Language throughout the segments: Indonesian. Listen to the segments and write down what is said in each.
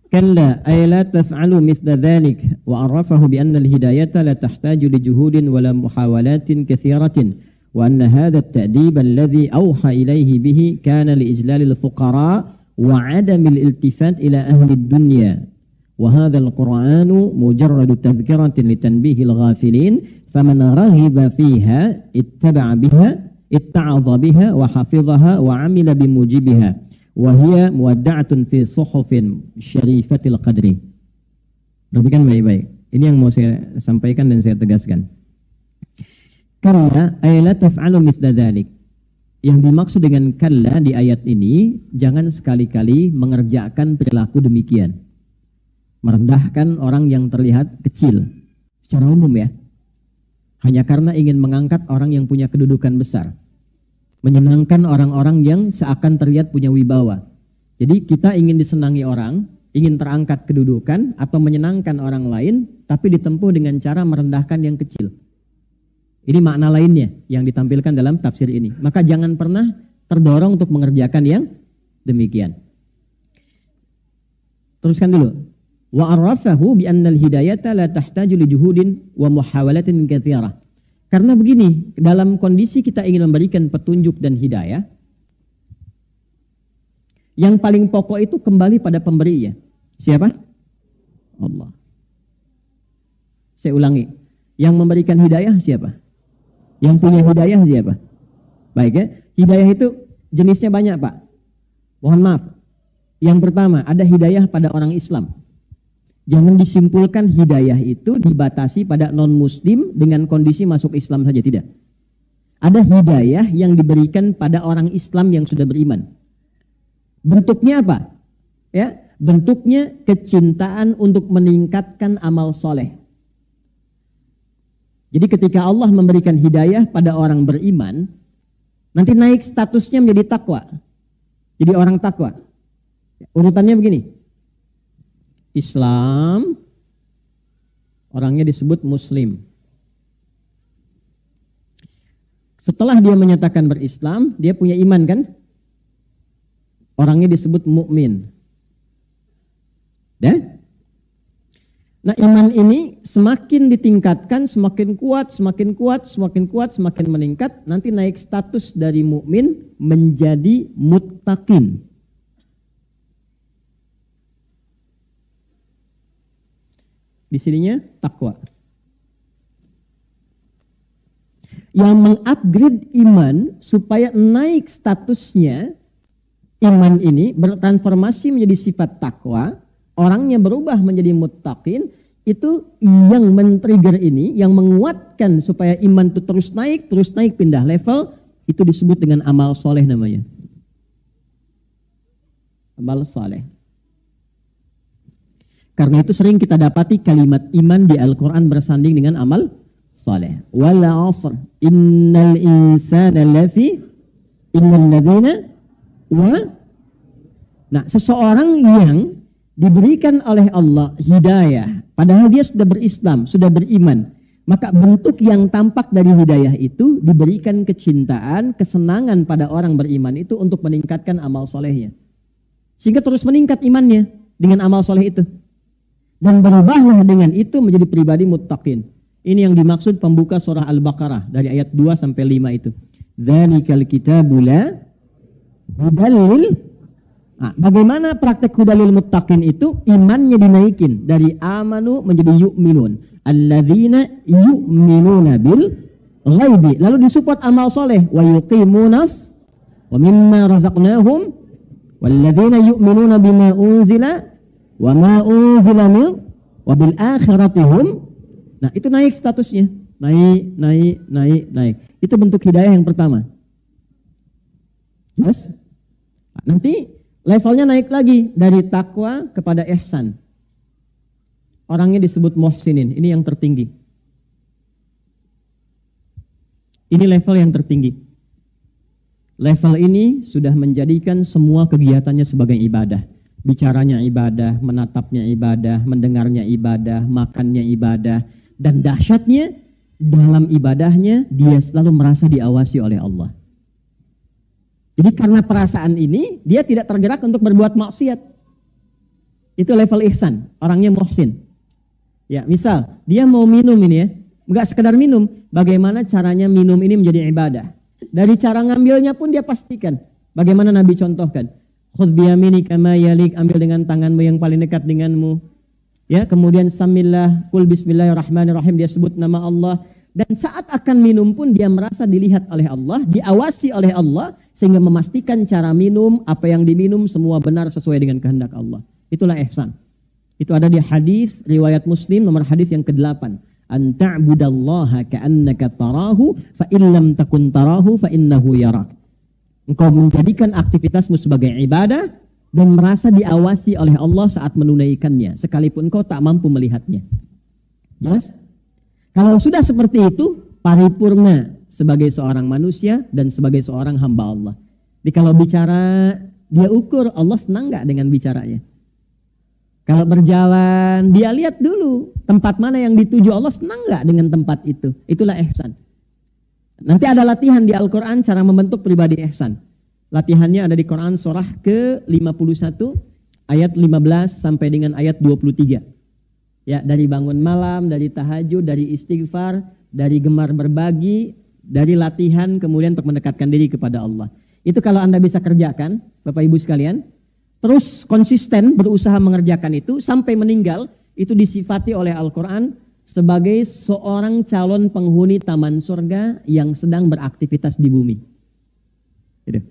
كلا أي لا تفعلوا مثل ذلك وعرفه بأن الهداية لا تحتاج لجهود ولا محاولات كثيرة وأن هذا التأديب الذي أوحى إليه به كان لإجلال الفقراء وعدم الالتفات إلى أهل الدنيا وهذا القرآن مجرد تذكرة لتنبيه الغافلين فمن رغب فيها اتعظ بها وحفظها وعمل بموجبها وهي muwadda'atun fi suhufin syarifatil qadri. Perhatikan baik-baik. Ini yang mau saya sampaikan dan saya tegaskan. Kalla ay la taf'alu mithla dzalik. Yang dimaksud dengan kalla di ayat ini, jangan sekali-kali mengerjakan perilaku demikian. Merendahkan orang yang terlihat kecil secara umum ya. Hanya karena ingin mengangkat orang yang punya kedudukan besar. Menyenangkan orang-orang yang seakan terlihat punya wibawa. Jadi kita ingin disenangi orang, ingin terangkat kedudukan atau menyenangkan orang lain, tapi ditempuh dengan cara merendahkan yang kecil. Ini makna lainnya yang ditampilkan dalam tafsir ini. Maka jangan pernah terdorong untuk mengerjakan yang demikian. Teruskan dulu. Wa arrafahu bi annal hidayata la tahtaju li juhudin wa muhawalatin katsirah. Karena begini, dalam kondisi kita ingin memberikan petunjuk dan hidayah, yang paling pokok itu kembali pada pemberi ya. Siapa? Allah. Saya ulangi, yang memberikan hidayah siapa? Yang punya hidayah siapa? Baik ya, hidayah itu jenisnya banyak Pak. Mohon maaf. Yang pertama, ada hidayah pada orang Islam. Jangan disimpulkan hidayah itu dibatasi pada non-muslim dengan kondisi masuk Islam saja, tidak. Ada hidayah yang diberikan pada orang Islam yang sudah beriman. Bentuknya apa? Ya, bentuknya kecintaan untuk meningkatkan amal soleh. Jadi ketika Allah memberikan hidayah pada orang beriman, nanti naik statusnya menjadi takwa. Jadi orang takwa. Urutannya begini. Islam, orangnya disebut Muslim. Setelah dia menyatakan berislam, dia punya iman kan? Orangnya disebut mukmin. Dan nah iman ini semakin ditingkatkan, semakin kuat, semakin kuat, semakin kuat, semakin meningkat, nanti naik status dari mukmin menjadi muttaqin. Di sininya takwa. Yang mengupgrade iman supaya naik statusnya, iman ini bertransformasi menjadi sifat takwa, orangnya berubah menjadi muttaqin, itu yang men-trigger ini, yang menguatkan supaya iman itu terus naik, pindah level, itu disebut dengan amal soleh namanya. Amal soleh. Karena itu sering kita dapati kalimat iman di Al-Quran bersanding dengan amal saleh. Wal 'asr innal insana lafi innal ladzina wa. Nah, seseorang yang diberikan oleh Allah hidayah, padahal dia sudah berislam, sudah beriman, maka bentuk yang tampak dari hidayah itu diberikan kecintaan, kesenangan pada orang beriman itu untuk meningkatkan amal solehnya. Sehingga terus meningkat imannya dengan amal soleh itu. Dan berubahlah dengan itu menjadi pribadi muttaqin. Ini yang dimaksud pembuka surah Al-Baqarah dari ayat 2 sampai 5 itu. Dzalikal kitabu la hudal lil. Nah, bagaimana praktek hudalil muttaqin itu? Imannya dinaikin dari amanu menjadi yu'minun. Alladzina yu'minuna bil ghaibi. Lalu disupport amal soleh. Wa yuqimunas wa mimma razaqnahum. Walladzina yu'minuna bima unzila wa ma unzila min wa bil akhirati hum. Nah, itu naik statusnya. Naik. Itu bentuk hidayah yang pertama. Yes? Nanti levelnya naik lagi dari takwa kepada ihsan. Orangnya disebut muhsinin. Ini yang tertinggi. Ini level yang tertinggi. Level ini sudah menjadikan semua kegiatannya sebagai ibadah. Bicaranya ibadah, menatapnya ibadah, mendengarnya ibadah, makannya ibadah. Dan dahsyatnya, dalam ibadahnya dia selalu merasa diawasi oleh Allah. Jadi karena perasaan ini, dia tidak tergerak untuk berbuat maksiat. Itu level ihsan, orangnya muhsin. Ya, misal dia mau minum ini ya, enggak sekedar minum, bagaimana caranya minum ini menjadi ibadah. Dari cara ngambilnya pun dia pastikan. Bagaimana Nabi contohkan? Khudh biyaminika ma yalik, ambil dengan tanganmu yang paling dekat denganmu. Ya, kemudian samillah, kul bismillahirrahmanirrahim, dia sebut nama Allah. Dan saat akan minum pun dia merasa dilihat oleh Allah, diawasi oleh Allah, sehingga memastikan cara minum, apa yang diminum semua benar sesuai dengan kehendak Allah. Itulah ihsan. Itu ada di hadis riwayat Muslim nomor hadis yang ke-8. An ta'budallaha ka'annaka tarahu fa illam takun tarahu fa innahu yarak. Engkau menjadikan aktivitasmu sebagai ibadah dan merasa diawasi oleh Allah saat menunaikannya, sekalipun engkau tak mampu melihatnya. Jelas? Kalau sudah seperti itu, paripurna sebagai seorang manusia dan sebagai seorang hamba Allah. Jadi kalau bicara, dia ukur Allah senang gak dengan bicaranya. Kalau berjalan, dia lihat dulu tempat mana yang dituju, Allah senang gak dengan tempat itu. Itulah ihsan. Nanti ada latihan di Al-Quran cara membentuk pribadi ihsan. Latihannya ada di Quran surah ke-51 ayat 15 sampai dengan ayat 23. Ya, dari bangun malam, dari tahajud, dari istighfar, dari gemar berbagi, dari latihan kemudian untuk mendekatkan diri kepada Allah. Itu kalau Anda bisa kerjakan, Bapak Ibu sekalian, terus konsisten berusaha mengerjakan itu sampai meninggal, itu disifati oleh Al-Quran sebagai seorang calon penghuni taman surga yang sedang beraktivitas di bumi. Gitu.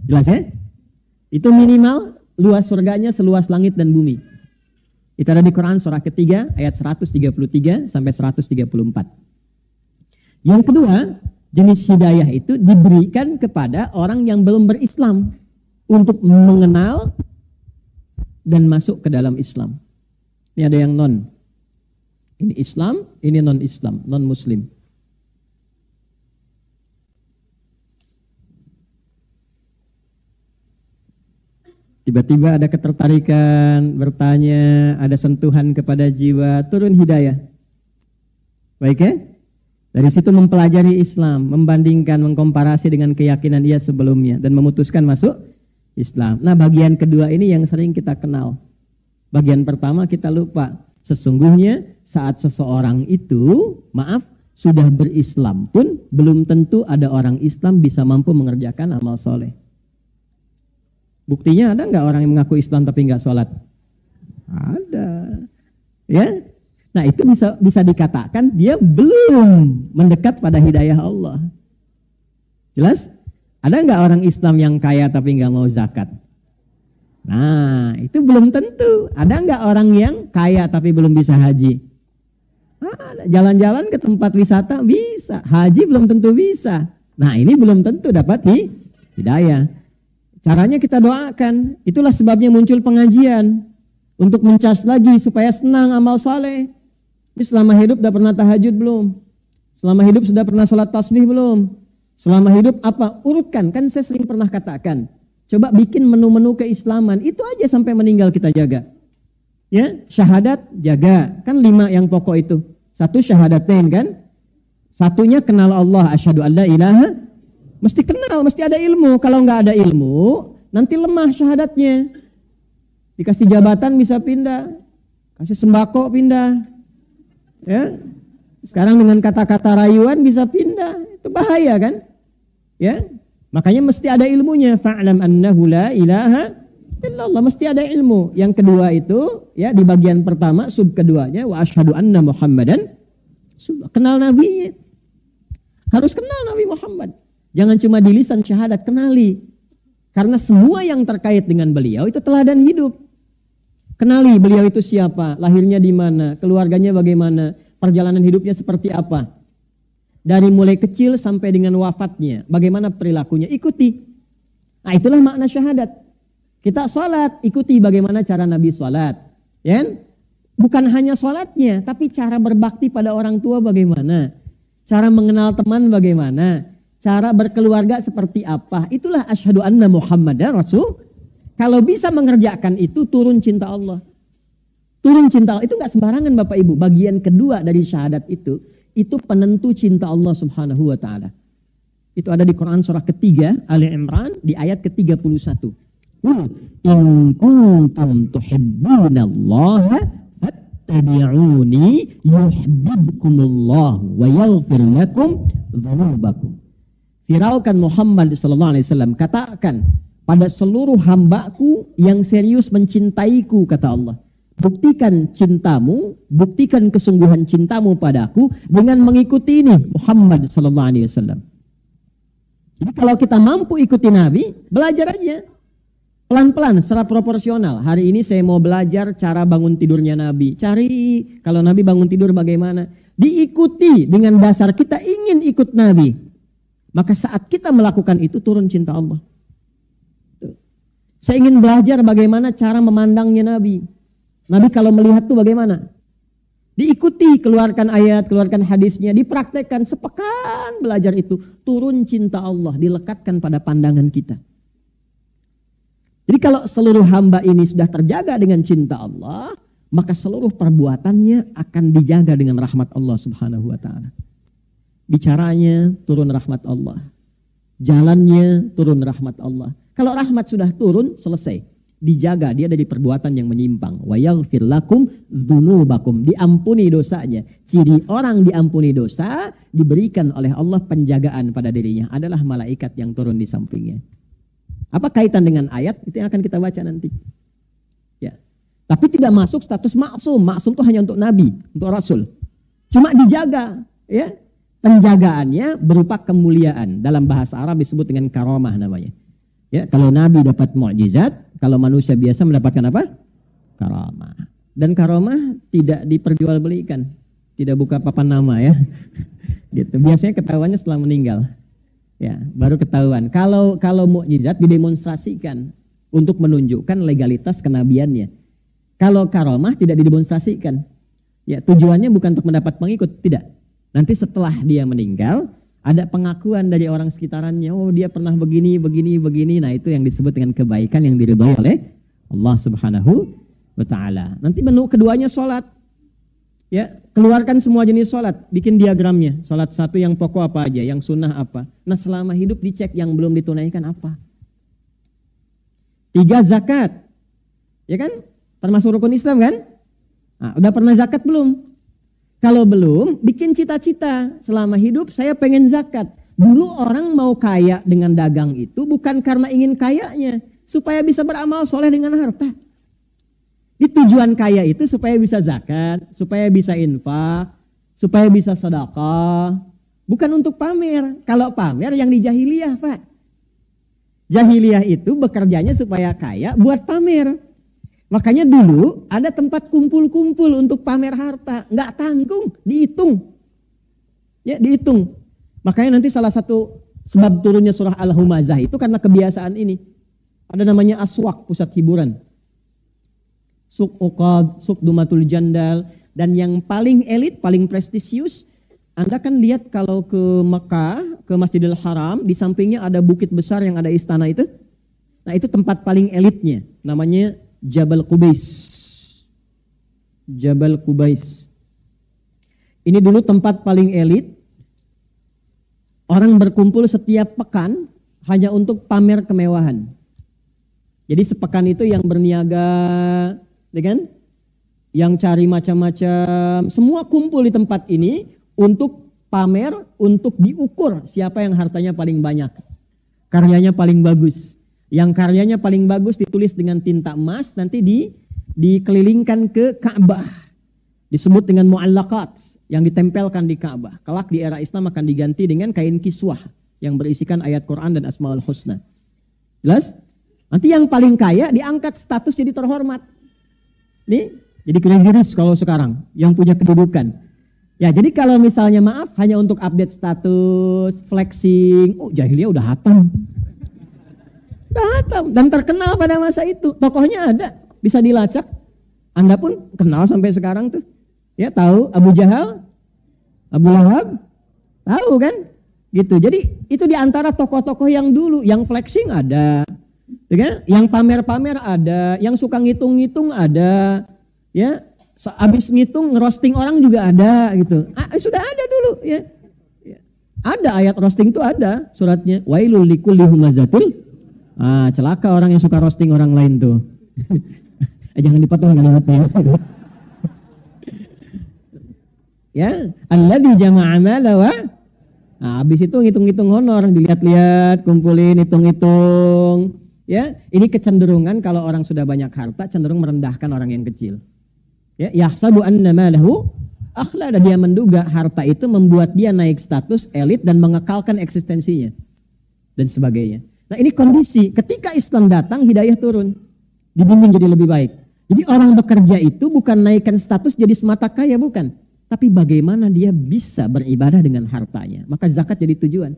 Jelas ya? Itu minimal luas surganya seluas langit dan bumi. Itu ada di Quran surah ketiga ayat 133 sampai 134. Yang kedua, jenis hidayah itu diberikan kepada orang yang belum berislam untuk mengenal dan masuk ke dalam Islam. Ini ada yang non. Ini Islam, ini non-Islam, non-Muslim. Tiba-tiba ada ketertarikan, bertanya, ada sentuhan kepada jiwa, turun hidayah. Baik ya? Dari situ mempelajari Islam, membandingkan, mengkomparasi dengan keyakinan ia sebelumnya, dan memutuskan masuk Islam. Nah, bagian kedua ini yang sering kita kenal. Bagian pertama kita lupa. Sesungguhnya saat seseorang itu, sudah berislam pun, belum tentu ada orang Islam bisa mampu mengerjakan amal soleh. Buktinya ada nggak orang yang mengaku Islam tapi nggak sholat? Ada, ya. Nah itu bisa dikatakan dia belum mendekat pada hidayah Allah. Jelas? Ada nggak orang Islam yang kaya tapi nggak mau zakat? Nah itu belum tentu. Ada nggak orang yang kaya tapi belum bisa haji? Jalan-jalan ke tempat wisata bisa, haji belum tentu bisa. Nah ini belum tentu dapat hidayah. Caranya kita doakan, itulah sebabnya muncul pengajian. Untuk mencas lagi supaya senang amal saleh. Ini selama hidup sudah pernah tahajud belum? Selama hidup sudah pernah salat tasbih belum? Selama hidup apa? Urutkan, kan saya sering pernah katakan. Coba bikin menu-menu keislaman, itu aja sampai meninggal kita jaga. Ya, syahadat jaga, kan 5 yang pokok itu. 1 syahadatain kan? Satunya kenal Allah, asyhadu alla ilaha. Mesti kenal, mesti ada ilmu. Kalau nggak ada ilmu, nanti lemah syahadatnya. Dikasih jabatan bisa pindah, kasih sembako pindah. Ya, sekarang dengan kata-kata rayuan bisa pindah, itu bahaya kan? Ya, makanya mesti ada ilmunya. Fa'lam annahu la ilaha illallah, mesti ada ilmu. Yang kedua itu, ya di bagian pertama, sub keduanya, wa asyhadu anna Muhammadan. Kenal nabinya, harus kenal Nabi Muhammad. Jangan cuma di lisan syahadat, kenali. Karena semua yang terkait dengan beliau itu teladan hidup. Kenali beliau itu siapa, lahirnya di mana, keluarganya bagaimana, perjalanan hidupnya seperti apa. Dari mulai kecil sampai dengan wafatnya, bagaimana perilakunya, ikuti. Nah itulah makna syahadat. Kita sholat, ikuti bagaimana cara Nabi sholat. Ya? Bukan hanya sholatnya, tapi cara berbakti pada orang tua bagaimana. Cara mengenal teman bagaimana. Cara berkeluarga seperti apa. Itulah asyhadu anna Muhammadan Rasul. Kalau bisa mengerjakan itu, turun cinta Allah. Turun cinta Allah. Itu gak sembarangan Bapak Ibu. Bagian kedua dari syahadat itu penentu cinta Allah subhanahu wa ta'ala. Itu ada di Quran surah ketiga, Ali Imran, di ayat ke-31. Qul in kuntum tuhibbunallaha fattabi'uni yuhibbukumullah wa yaghfir lakum dzunubakum. Firaukan Muhammad sallallahu alaihi wasallam, katakan pada seluruh hambaku yang serius mencintaiku, kata Allah, buktikan cintamu, buktikan kesungguhan cintamu padaku dengan mengikuti ini Muhammad sallallahu alaihi wasallam. Jadi kalau kita mampu ikuti Nabi, belajar aja pelan-pelan secara proporsional. Hari ini saya mau belajar cara bangun tidurnya Nabi. Cari kalau Nabi bangun tidur bagaimana, diikuti dengan dasar kita ingin ikut Nabi. Maka saat kita melakukan itu turun cinta Allah. Saya ingin belajar bagaimana cara memandangnya Nabi. Nabi kalau melihat tuh bagaimana? Diikuti, keluarkan ayat, keluarkan hadisnya, dipraktekkan, sepekan belajar itu. Turun cinta Allah, dilekatkan pada pandangan kita. Jadi kalau seluruh hamba ini sudah terjaga dengan cinta Allah, maka seluruh perbuatannya akan dijaga dengan rahmat Allah subhanahu wa ta'ala. Bicaranya turun rahmat Allah. Jalannya turun rahmat Allah. Kalau rahmat sudah turun, selesai. Dijaga dia dari perbuatan yang menyimpang. Wa yaghfir lakum dzunubakum. Diampuni dosanya. Ciri orang diampuni dosa, diberikan oleh Allah penjagaan pada dirinya. Adalah malaikat yang turun di sampingnya. Apa kaitan dengan ayat? Itu yang akan kita baca nanti. Ya. Tapi tidak masuk status maksum. Maksum itu hanya untuk Nabi, untuk Rasul. Cuma dijaga. Ya. Penjagaannya berupa kemuliaan. Dalam bahasa Arab disebut dengan karamah namanya. Ya, kalau Nabi dapat mukjizat, kalau manusia biasa mendapatkan apa? Karamah. Dan karamah tidak diperjualbelikan. Tidak buka papan nama ya. Gitu. Biasanya ketahuannya setelah meninggal. Ya, baru ketahuan. Kalau mukjizat didemonstrasikan untuk menunjukkan legalitas kenabiannya. Kalau karamah tidak didemonstrasikan. Ya, tujuannya bukan untuk mendapat pengikut, tidak. Nanti setelah dia meninggal, ada pengakuan dari orang sekitarannya, oh dia pernah begini. Nah itu yang disebut dengan kebaikan yang diridhai oleh Allah subhanahu wa ta'ala. Nanti menu keduanya sholat. Ya, keluarkan semua jenis sholat, bikin diagramnya. Sholat satu yang pokok apa aja, yang sunnah apa. Nah selama hidup dicek yang belum ditunaikan apa. 3 zakat. Ya kan? Termasuk rukun Islam kan? Nah, udah pernah zakat belum? Kalau belum, bikin cita-cita. Selama hidup saya pengen zakat. Dulu orang mau kaya dengan dagang itu bukan karena ingin kayanya. Supaya bisa beramal soleh dengan harta. Di tujuan kaya itu supaya bisa zakat, supaya bisa infak, supaya bisa sedekah. Bukan untuk pamer. Kalau pamer yang di jahiliyah, Pak. Jahiliyah itu bekerjanya supaya kaya buat pamer. Makanya dulu ada tempat kumpul-kumpul untuk pamer harta. Nggak tanggung, dihitung. Ya, dihitung. Makanya nanti salah satu sebab turunnya surah Al-Humazah itu karena kebiasaan ini. Ada namanya aswak, pusat hiburan. Suk Uqad, Suk Dumatul Jandal. Dan yang paling elit, paling prestisius, Anda kan lihat kalau ke Mekah, ke Masjidil Haram, di sampingnya ada bukit besar yang ada istana itu. Nah itu tempat paling elitnya, namanya Jabal Qubais. Jabal Qubais. Ini dulu tempat paling elit. Orang berkumpul setiap pekan hanya untuk pamer kemewahan. Jadi sepekan itu yang berniaga, ya kan? Yang cari macam-macam, semua kumpul di tempat ini untuk pamer, untuk diukur siapa yang hartanya paling banyak. Karyanya paling bagus. Yang karyanya paling bagus ditulis dengan tinta emas, nanti dikelilingkan ke Ka'bah. Disebut dengan mu'allaqat, yang ditempelkan di Ka'bah. Kelak di era Islam akan diganti dengan kain kiswah yang berisikan ayat Quran dan Asmaul Husna. Jelas? Nanti yang paling kaya diangkat status jadi terhormat. Nih, jadi crazy rich kalau sekarang, yang punya kedudukan. Ya, jadi kalau misalnya maaf hanya untuk update status, flexing, oh jahiliyah udah hatam. Dan terkenal pada masa itu. Tokohnya ada, bisa dilacak. Anda pun kenal sampai sekarang tuh. Ya, tahu Abu Jahal, Abu Lahab, tahu kan? Gitu. Jadi itu diantara tokoh-tokoh yang dulu, yang flexing ada, ya kan? Yang pamer-pamer ada, yang suka ngitung-ngitung ada, ya. Habis ngitung ngerosting orang juga ada, gitu. Sudah ada dulu, ya. Ada ayat roasting itu ada suratnya. Wailul likulli humazatil Celaka orang yang suka roasting orang lain tuh. Jangan dipotong kalimatnya. Ya, alladzi jama'a mala wa habis itu ngitung-ngitung honor, dilihat-lihat, kumpulin, hitung-hitung. Ya, ini kecenderungan kalau orang sudah banyak harta cenderung merendahkan orang yang kecil. Ya, yahsabu anna malahu akhlada, dia menduga harta itu membuat dia naik status elit dan mengekalkan eksistensinya dan sebagainya. Nah, ini kondisi ketika Islam datang hidayah turun, dibimbing jadi lebih baik. Jadi orang bekerja itu bukan naikkan status jadi semata kaya, bukan. Tapi bagaimana dia bisa beribadah dengan hartanya. Maka zakat jadi tujuan.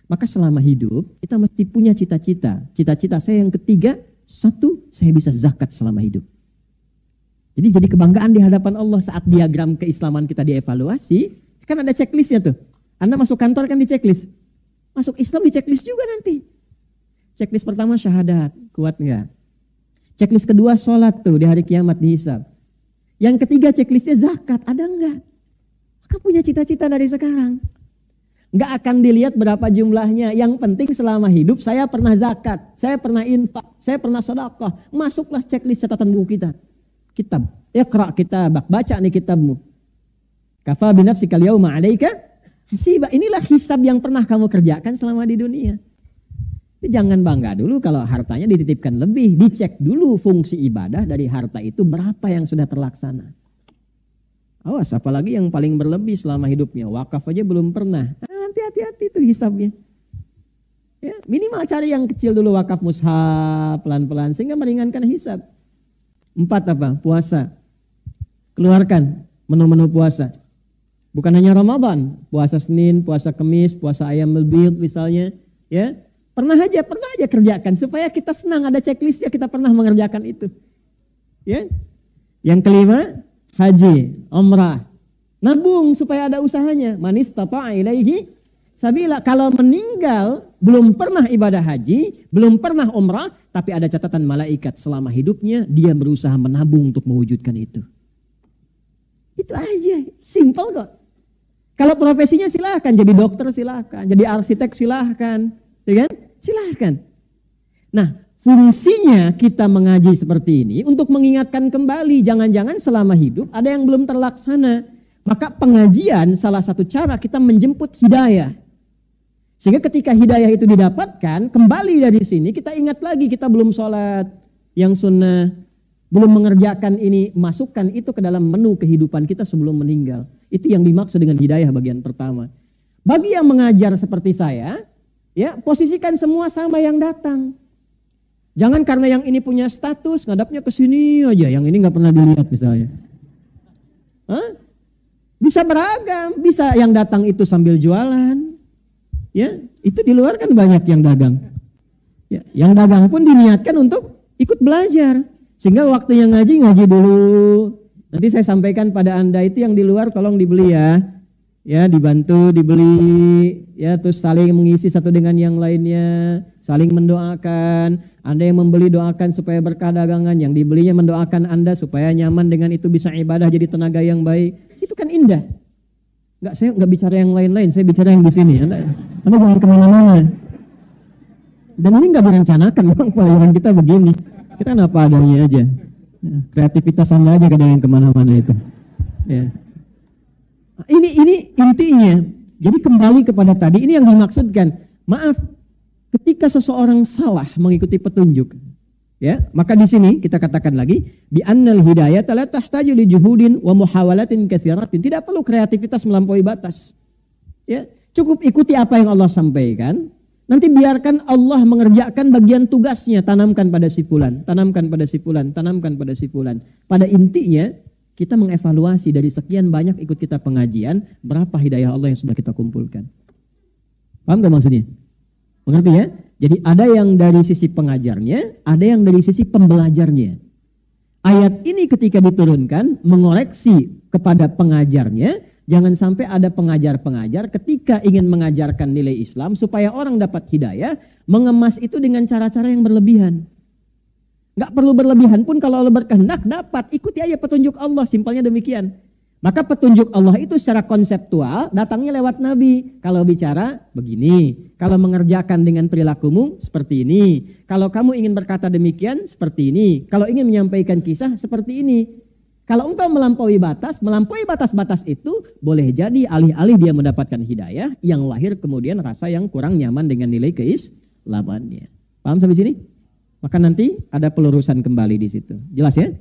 Maka selama hidup kita mesti punya cita-cita. Cita-cita saya yang ketiga, satu, saya bisa zakat selama hidup. Jadi kebanggaan di hadapan Allah saat diagram keislaman kita dievaluasi. Kan ada checklistnya tuh. Anda masuk kantor kan di checklist. Masuk Islam di checklist juga nanti. Checklist pertama syahadat, kuat enggak? Checklist kedua sholat tuh di hari kiamat dihisab. Yang ketiga checklistnya zakat, ada enggak? Maka punya cita-cita dari sekarang. Enggak akan dilihat berapa jumlahnya. Yang penting selama hidup saya pernah zakat, saya pernah infak, saya pernah sedekah. Masuklah checklist catatan buku kita. Kitab, iqra kitabak, baca nih kitabmu. Kafa binafsikal yauma 'alaika hasiba. Inilah hisab yang pernah kamu kerjakan selama di dunia. Jangan bangga dulu kalau hartanya dititipkan lebih. Dicek dulu fungsi ibadah dari harta itu berapa yang sudah terlaksana. Awas, apalagi yang paling berlebih selama hidupnya. Wakaf aja belum pernah. Nanti hati-hati itu hisabnya. Ya, minimal cari yang kecil dulu, wakaf mushaf pelan-pelan sehingga meringankan hisab. 4 apa? Puasa. Keluarkan menu-menu puasa. Bukan hanya Ramadan, puasa Senin, puasa Kamis, puasa Ayyamul Bid misalnya, ya. Pernah aja kerjakan supaya kita senang, ada checklistnya, kita pernah mengerjakan itu. Ya. Yang kelima, haji, umrah. Nabung supaya ada usahanya. Man istata'a ilaihi sabila. Kalau meninggal belum pernah ibadah haji, belum pernah umrah, tapi ada catatan malaikat selama hidupnya dia berusaha menabung untuk mewujudkan itu. Itu aja, simple kok. Kalau profesinya silahkan, jadi dokter silahkan, jadi arsitek silahkan, ya kan? Silahkan. Nah, fungsinya kita mengaji seperti ini untuk mengingatkan kembali, jangan-jangan selama hidup ada yang belum terlaksana. Maka pengajian salah satu cara kita menjemput hidayah. Sehingga ketika hidayah itu didapatkan, kembali dari sini kita ingat lagi kita belum sholat yang sunnah, belum mengerjakan ini, masukkan itu ke dalam menu kehidupan kita sebelum meninggal. Itu yang dimaksud dengan hidayah bagian pertama. Bagi yang mengajar seperti saya, ya posisikan semua sama yang datang. Jangan karena yang ini punya status, ngadapnya ke sini aja, yang ini nggak pernah dilihat misalnya. Bisa beragam, bisa yang datang itu sambil jualan. Ya, itu di luar kan banyak yang dagang. Ya, yang dagang pun diniatkan untuk ikut belajar. Sehingga waktunya ngaji dulu. Nanti saya sampaikan pada Anda itu yang di luar tolong dibeli ya. Ya, dibantu, dibeli. Ya, terus saling mengisi satu dengan yang lainnya. Saling mendoakan. Anda yang membeli doakan supaya berkah dagangan. Yang dibelinya mendoakan Anda supaya nyaman dengan itu bisa ibadah jadi tenaga yang baik. Itu kan indah. Enggak, saya enggak bicara yang lain-lain, saya bicara yang di sini. Anda jangan kemana-mana. Dan ini enggak direncanakan, memang pelajaran kita begini. Kita kan apa adanya aja. Kreativitas Anda aja kadang yang kemana-mana itu. Ya. Ini intinya. Jadi kembali kepada tadi, ini yang dimaksudkan. Maaf, ketika seseorang salah mengikuti petunjuk, ya, maka di sini kita katakan lagi bi annal hidayata la tahtaju li juhudin wa muhawalatin katsiratin. Tidak perlu kreativitas melampaui batas. Ya, cukup ikuti apa yang Allah sampaikan. Nanti biarkan Allah mengerjakan bagian tugasnya, tanamkan pada si fulan, tanamkan pada si fulan, tanamkan pada si fulan. Pada intinya kita mengevaluasi dari sekian banyak ikut kita pengajian, berapa hidayah Allah yang sudah kita kumpulkan. Paham gak maksudnya? Mengerti ya? Jadi ada yang dari sisi pengajarnya, ada yang dari sisi pembelajarnya. Ayat ini ketika diturunkan mengoreksi kepada pengajarnya, jangan sampai ada pengajar-pengajar ketika ingin mengajarkan nilai Islam supaya orang dapat hidayah, mengemas itu dengan cara-cara yang berlebihan. Gak perlu berlebihan pun kalau Allah berkehendak dapat, ikuti aja petunjuk Allah, simpelnya demikian. Maka petunjuk Allah itu secara konseptual datangnya lewat Nabi. Kalau bicara begini, kalau mengerjakan dengan perilakumu seperti ini, kalau kamu ingin berkata demikian seperti ini, kalau ingin menyampaikan kisah seperti ini. Kalau engkau melampaui batas-batas itu boleh jadi alih-alih dia mendapatkan hidayah yang lahir kemudian rasa yang kurang nyaman dengan nilai keislamannya. Paham sampai sini? Maka nanti ada pelurusan kembali di situ. Jelas ya?